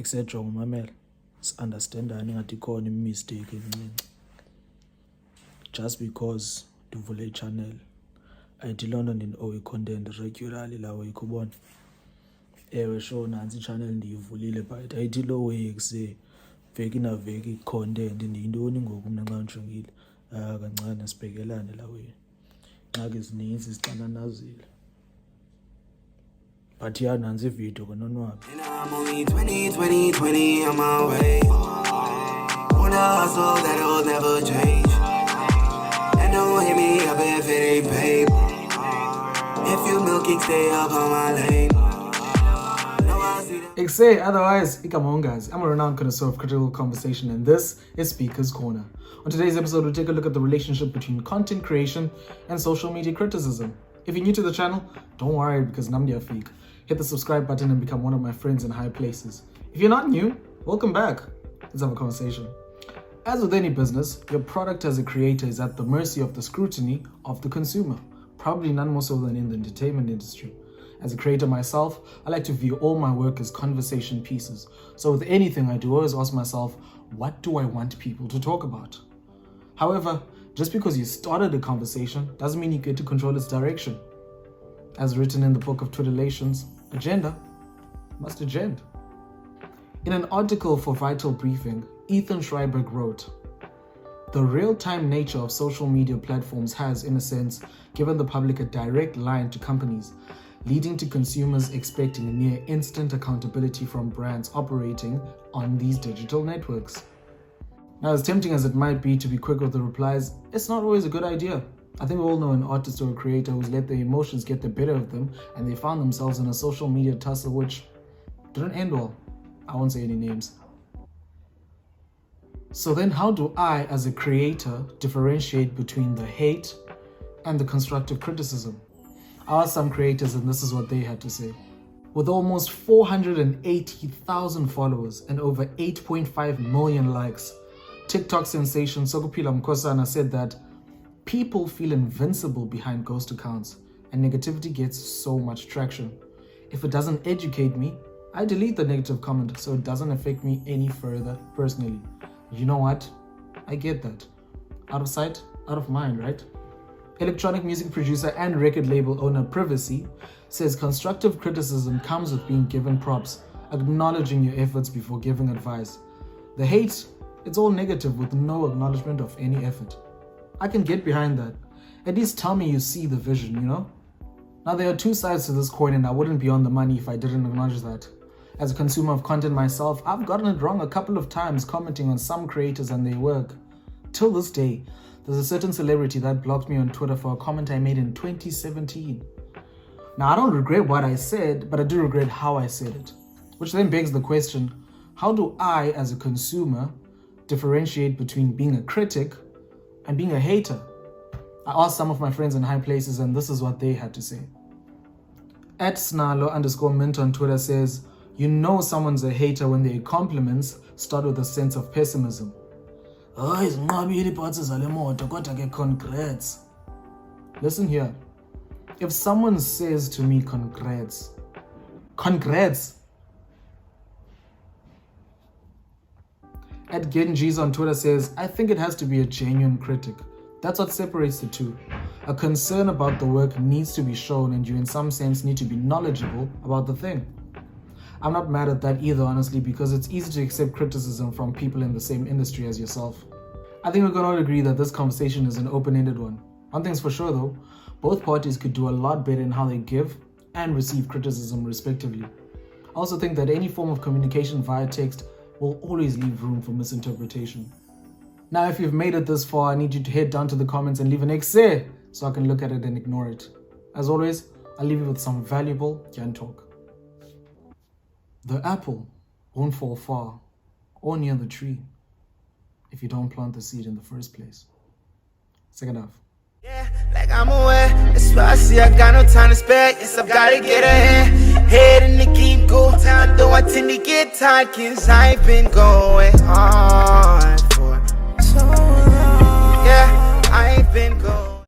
Ekusejonga umamela si-understandane ngathi ikhona imistake encinci. Just because ndivule i-channel ayithi loo nto ndin-owe i-content regularly la week ubona. Ewe sure nansi i-channel ndiyivulile but ayithi loo week veki naveki i-content ndiyintoni ngoku mna xa ndijongile. Kancane sibhekelane la week. Ngxaki zininzi sixananazile. But yeah, nansi ividiyo kononwabi. I'm only 20 on my way. Wanna hustle that'll never change. And don't hit me up if it ain't paid. If you milky, stay up on my lane. Say otherwise, Ngazii. I'm a renowned connoisseur of critical conversation, and this is Speaker's Corner. On today's episode, we'll take a look at the relationship between content creation and social media criticism. If you're new to the channel, don't worry because Namdi Afik. Hit the subscribe button and become one of my friends in high places. If you're not new, welcome back. Let's have a conversation. As with any business, your product as a creator is at the mercy of the scrutiny of the consumer, probably none more so than in the entertainment industry. As a creator myself, I like to view all my work as conversation pieces. So with anything I do, I always ask myself, what do I want people to talk about? However, just because you started a conversation doesn't mean you get to control its direction. As written in the book of Twitterlations, agenda must agenda. In an article for Vital Briefing, Ethan Schreiberg wrote, "The real-time nature of social media platforms has, in a sense, given the public a direct line to companies, leading to consumers expecting near instant accountability from brands operating on these digital networks." Now, as tempting as it might be to be quick with the replies, it's not always a good idea. I think we all know an artist or a creator who's let their emotions get the better of them and they found themselves in a social media tussle which didn't end well. I won't say any names. So then how do I, as a creator, differentiate between the hate and the constructive criticism? I asked some creators and this is what they had to say. With almost 480,000 followers and over 8.5 million likes, TikTok sensation Sokupila Mkosana said that people feel invincible behind ghost accounts and negativity gets so much traction. If it doesn't educate me, I delete the negative comment so it doesn't affect me any further personally. You know what? I get that. Out of sight, out of mind, right? Electronic music producer and record label owner Privacy says constructive criticism comes with being given props, acknowledging your efforts before giving advice. The hate, it's all negative with no acknowledgement of any effort. I can get behind that. At least tell me you see the vision, you know? Now there are two sides to this coin and I wouldn't be on the money if I didn't acknowledge that. As a consumer of content myself, I've gotten it wrong a couple of times commenting on some creators and their work. Till this day, there's a certain celebrity that blocked me on Twitter for a comment I made in 2017. Now I don't regret what I said, but I do regret how I said it. Which then begs the question, how do I, as a consumer, differentiate between being a critic and being a hater? I asked some of my friends in high places and this is what they had to say. @snalo_mint on Twitter says, "You know someone's a hater when their compliments start with a sense of pessimism." Listen here. If someone says to me, congrats. @Genji's on Twitter says, "I think it has to be a genuine critic. That's what separates the two. A concern about the work needs to be shown and you in some sense need to be knowledgeable about the thing." I'm not mad at that either, honestly, because it's easy to accept criticism from people in the same industry as yourself. I think we can all agree that this conversation is an open-ended one. One thing's for sure though, both parties could do a lot better in how they give and receive criticism respectively. I also think that any form of communication via text will always leave room for misinterpretation. Now, if you've made it this far, I need you to head down to the comments and leave an Ngazii so I can look at it and ignore it. As always, I'll leave you with some valuable Yan talk. The apple won't fall far or near the tree if you don't plant the seed in the first place. Second half. Yeah, like I'm aware, that's why I see I got no time to spare. Yes, I've gotta get ahead, head in the keep go time. Though I tend to get tired, cause I've been going on.